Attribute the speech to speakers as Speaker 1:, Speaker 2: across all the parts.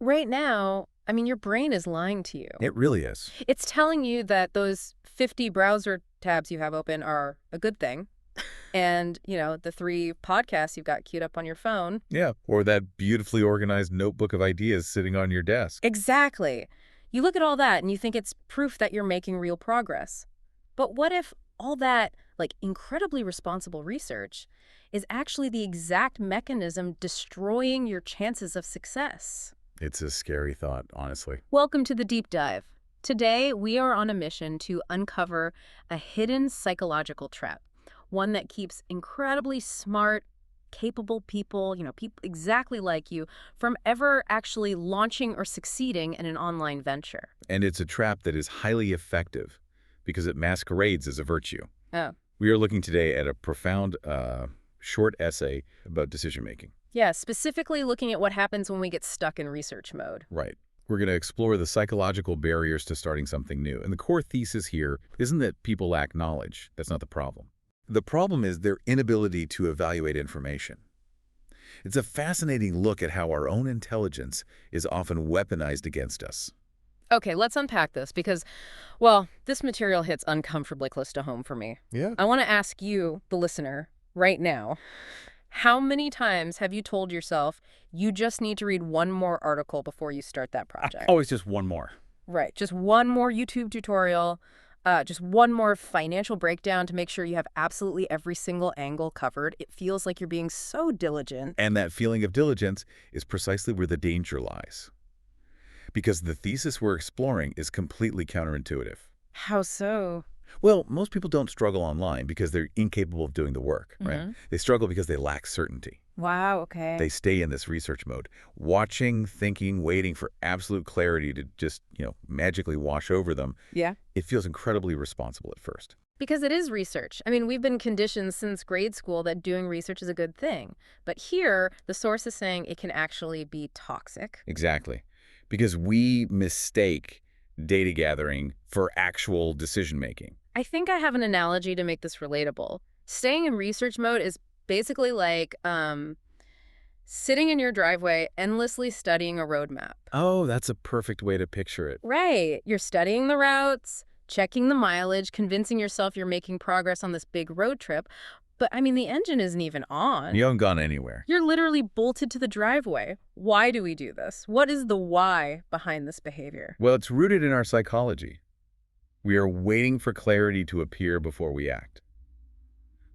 Speaker 1: right now, I mean, your brain is lying to you.
Speaker 2: It really is.
Speaker 1: It's telling you that those 50 browser tabs you have open are a good thing. And, the 3 podcasts you've got queued up on your phone.
Speaker 2: Yeah, or that beautifully organized notebook of ideas sitting on your desk.
Speaker 1: Exactly. You look at all that and you think it's proof that you're making real progress. But what if all that, incredibly responsible research is actually the exact mechanism destroying your chances of success?
Speaker 2: It's a scary thought, honestly.
Speaker 1: Welcome to the Deep Dive. Today, we are on a mission to uncover a hidden psychological trap, one that keeps incredibly smart, capable people, people exactly like you, from ever actually launching or succeeding in an online venture.
Speaker 2: And it's a trap that is highly effective because it masquerades as a virtue.
Speaker 1: Oh.
Speaker 2: We are looking today at a profound, short essay about decision-making.
Speaker 1: Yeah, specifically looking at what happens when we get stuck in research mode.
Speaker 2: Right. We're going to explore the psychological barriers to starting something new. And the core thesis here isn't that people lack knowledge. That's not the problem. The problem is their inability to evaluate information. It's a fascinating look at how our own intelligence is often weaponized against us.
Speaker 1: Okay, let's unpack this because, well, this material hits uncomfortably close to home for me.
Speaker 2: Yeah.
Speaker 1: I want to ask you, the listener, right now, how many times have you told yourself you just need to read one more article before you start that project?
Speaker 2: Always just one more.
Speaker 1: Right, just one more YouTube tutorial, just one more financial breakdown to make sure you have absolutely every single angle covered. It feels like you're being so diligent.
Speaker 2: And that feeling of diligence is precisely where the danger lies. Because the thesis we're exploring is completely counterintuitive.
Speaker 1: How so?
Speaker 2: Well, most people don't struggle online because they're incapable of doing the work, right? They struggle because they lack certainty.
Speaker 1: Wow, okay.
Speaker 2: They stay in this research mode, watching, thinking, waiting for absolute clarity to just, magically wash over them.
Speaker 1: Yeah.
Speaker 2: It feels incredibly responsible at first.
Speaker 1: Because it is research. I mean, we've been conditioned since grade school that doing research is a good thing. But here, the source is saying it can actually be toxic.
Speaker 2: Exactly. Because we mistake data gathering for actual decision-making.
Speaker 1: I think I have an analogy to make this relatable. Staying in research mode is basically like sitting in your driveway, endlessly studying a roadmap.
Speaker 2: Oh, that's a perfect way to picture it.
Speaker 1: Right. You're studying the routes, checking the mileage, convincing yourself you're making progress on this big road trip. But, I mean, the engine isn't even on.
Speaker 2: You haven't gone anywhere.
Speaker 1: You're literally bolted to the driveway. Why do we do this? What is the why behind this behavior?
Speaker 2: Well, it's rooted in our psychology. We are waiting for clarity to appear before we act.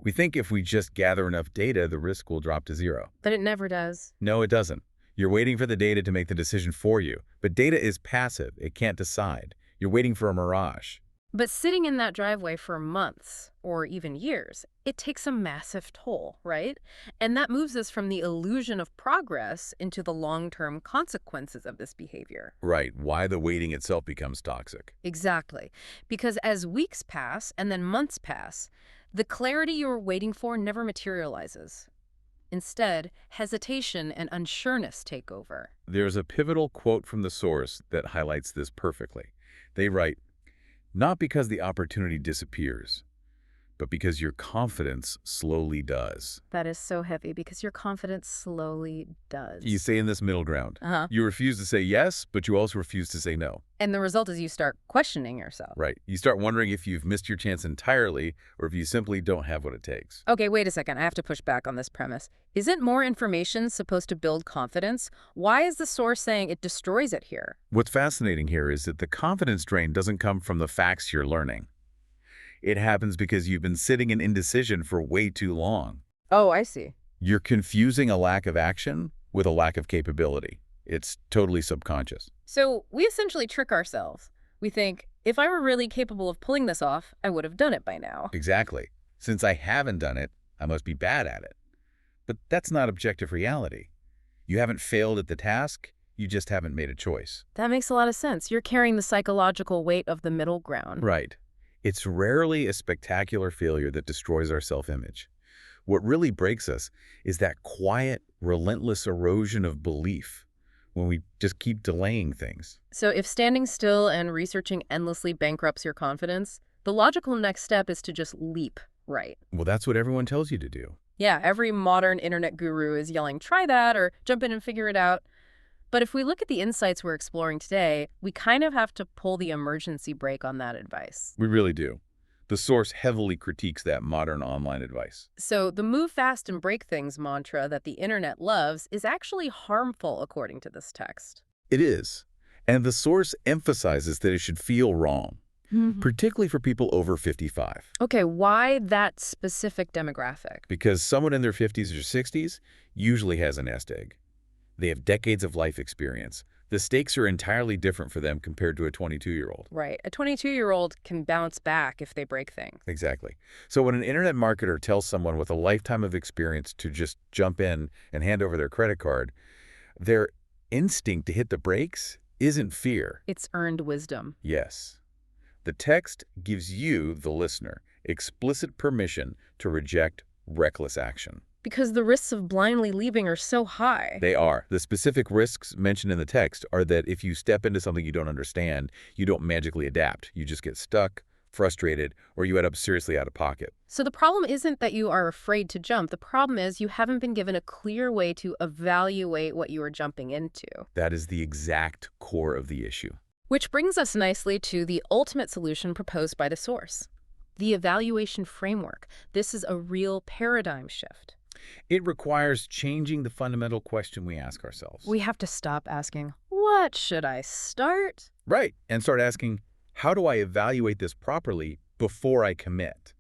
Speaker 2: We think if we just gather enough data, the risk will drop to zero.
Speaker 1: But it never does.
Speaker 2: No, it doesn't. You're waiting for the data to make the decision for you. But data is passive. It can't decide. You're waiting for a mirage.
Speaker 1: But sitting in that driveway for months or even years, it takes a massive toll, right? And that moves us from the illusion of progress into the long-term consequences of this behavior.
Speaker 2: Right. Why the waiting itself becomes toxic.
Speaker 1: Exactly. Because as weeks pass and then months pass, the clarity you're waiting for never materializes. Instead, hesitation and unsureness take over.
Speaker 2: There's a pivotal quote from the source that highlights this perfectly. They write, "Not because the opportunity disappears, but because your confidence slowly does."
Speaker 1: That is so heavy because your confidence slowly does.
Speaker 2: You stay in this middle ground. You refuse to say yes, but you also refuse to say no.
Speaker 1: And the result is you start questioning yourself.
Speaker 2: Right. You start wondering if you've missed your chance entirely or if you simply don't have what it takes.
Speaker 1: Okay, wait a second. I have to push back on this premise. Isn't more information supposed to build confidence? Why is the source saying it destroys it here?
Speaker 2: What's fascinating here is that the confidence drain doesn't come from the facts you're learning. It happens because you've been sitting in indecision for way too long.
Speaker 1: Oh, I see.
Speaker 2: You're confusing a lack of action with a lack of capability. It's totally subconscious.
Speaker 1: So we essentially trick ourselves. We think, if I were really capable of pulling this off, I would have done it by now.
Speaker 2: Exactly. Since I haven't done it, I must be bad at it. But that's not objective reality. You haven't failed at the task, you just haven't made a choice.
Speaker 1: That makes a lot of sense. You're carrying the psychological weight of the middle ground.
Speaker 2: Right. It's rarely a spectacular failure that destroys our self-image. What really breaks us is that quiet, relentless erosion of belief when we just keep delaying things.
Speaker 1: So if standing still and researching endlessly bankrupts your confidence, the logical next step is to just leap, right?
Speaker 2: Well, that's what everyone tells you to do.
Speaker 1: Yeah, every modern internet guru is yelling, try that, or jump in and figure it out. But if we look at the insights we're exploring today, we kind of have to pull the emergency brake on that advice.
Speaker 2: We really do. The source heavily critiques that modern online advice.
Speaker 1: So the move fast and break things mantra that the internet loves is actually harmful according to this text.
Speaker 2: It is. And the source emphasizes that it should feel wrong,
Speaker 1: Mhm.
Speaker 2: particularly for people over 55.
Speaker 1: Okay, why that specific demographic?
Speaker 2: Because someone in their 50s or 60s usually has a nest egg. They have decades of life experience. The stakes are entirely different for them compared to a 22-year-old.
Speaker 1: Right. A 22-year-old can bounce back if they break things.
Speaker 2: Exactly. So when an internet marketer tells someone with a lifetime of experience to just jump in and hand over their credit card, their instinct to hit the brakes isn't fear.
Speaker 1: It's earned wisdom.
Speaker 2: Yes. The text gives you, the listener, explicit permission to reject reckless action.
Speaker 1: Because the risks of blindly leaving are so high.
Speaker 2: They are. The specific risks mentioned in the text are that if you step into something you don't understand, you don't magically adapt. You just get stuck, frustrated, or you end up seriously out of pocket.
Speaker 1: So the problem isn't that you are afraid to jump. The problem is you haven't been given a clear way to evaluate what you are jumping into.
Speaker 2: That is the exact core of the issue.
Speaker 1: Which brings us nicely to the ultimate solution proposed by the source. The evaluation framework. This is a real paradigm shift.
Speaker 2: It requires changing the fundamental question we ask ourselves.
Speaker 1: We have to stop asking, what should I start?
Speaker 2: Right. And start asking, how do I evaluate this properly before I commit?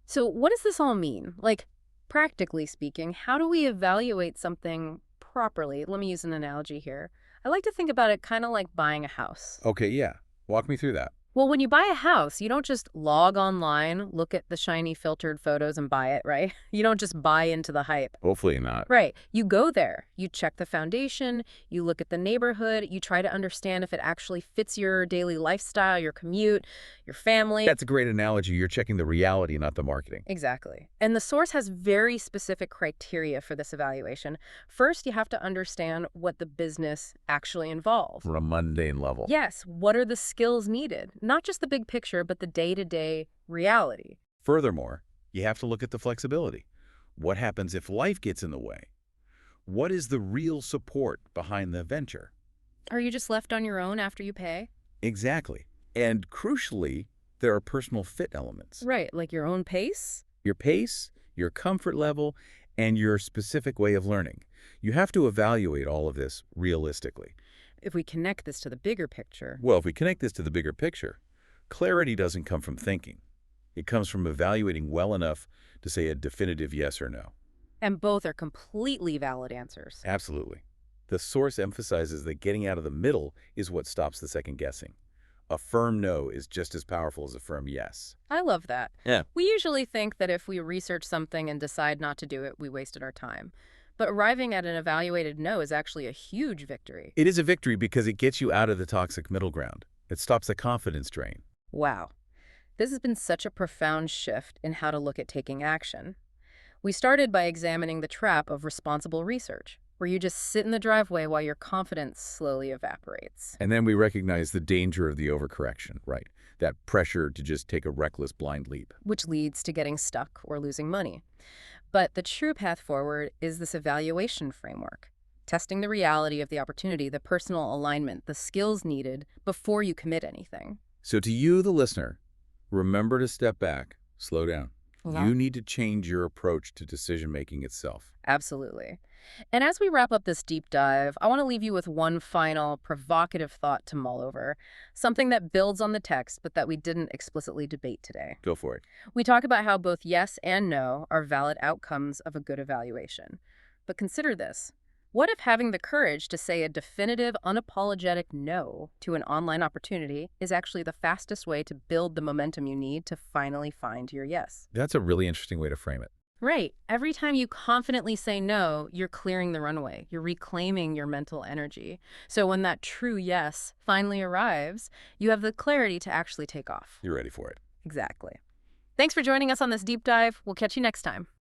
Speaker 1: So what does this all mean? Like, practically speaking, how do we evaluate something properly? Let me use an analogy here. I like to think about it kind of like buying a house.
Speaker 2: Okay, yeah. Walk me through that.
Speaker 1: Well, when you buy a house, you don't just log online, look at the shiny filtered photos and buy it, right? You don't just buy into the hype.
Speaker 2: Hopefully not.
Speaker 1: Right. You go there, you check the foundation, you look at the neighborhood, you try to understand if it actually fits your daily lifestyle, your commute, your family.
Speaker 2: That's a great analogy. You're checking the reality, not the marketing.
Speaker 1: Exactly. And the source has very specific criteria for this evaluation. First, you have to understand what the business actually involves.
Speaker 2: From a mundane level.
Speaker 1: Yes, what are the skills needed? Not just the big picture, but the day-to-day reality.
Speaker 2: Furthermore, you have to look at the flexibility. What happens if life gets in the way? What is the real support behind the venture?
Speaker 1: Are you just left on your own after you pay?
Speaker 2: Exactly. And crucially, there are personal fit elements.
Speaker 1: Right, like your own pace?
Speaker 2: Your pace, your comfort level, and your specific way of learning. You have to evaluate all of this realistically.
Speaker 1: If we connect this to the bigger picture.
Speaker 2: Well, if we connect this to the bigger picture, clarity doesn't come from thinking. It comes from evaluating well enough to say a definitive yes or no.
Speaker 1: And both are completely valid answers.
Speaker 2: Absolutely. The source emphasizes that getting out of the middle is what stops the second guessing. A firm no is just as powerful as a firm yes.
Speaker 1: I love that.
Speaker 2: Yeah.
Speaker 1: We usually think that if we research something and decide not to do it, we wasted our time. But arriving at an evaluated no is actually a huge victory.
Speaker 2: It is a victory because it gets you out of the toxic middle ground. It stops the confidence drain.
Speaker 1: Wow. This has been such a profound shift in how to look at taking action. We started by examining the trap of responsible research, where you just sit in the driveway while your confidence slowly evaporates.
Speaker 2: And then we recognize the danger of the overcorrection, right? That pressure to just take a reckless blind leap.
Speaker 1: Which leads to getting stuck or losing money. But the true path forward is this evaluation framework, testing the reality of the opportunity, the personal alignment, the skills needed before you commit anything.
Speaker 2: So to you, the listener, remember to step back, slow down.
Speaker 1: Yeah.
Speaker 2: You need to change your approach to decision-making itself.
Speaker 1: Absolutely. And as we wrap up this deep dive, I want to leave you with one final provocative thought to mull over, something that builds on the text but that we didn't explicitly debate today.
Speaker 2: Go for it.
Speaker 1: We talk about how both yes and no are valid outcomes of a good evaluation. But consider this. What if having the courage to say a definitive, unapologetic no to an online opportunity is actually the fastest way to build the momentum you need to finally find your yes?
Speaker 2: That's a really interesting way to frame it.
Speaker 1: Right. Every time you confidently say no, you're clearing the runway. You're reclaiming your mental energy. So when that true yes finally arrives, you have the clarity to actually take off.
Speaker 2: You're ready for it.
Speaker 1: Exactly. Thanks for joining us on this deep dive. We'll catch you next time.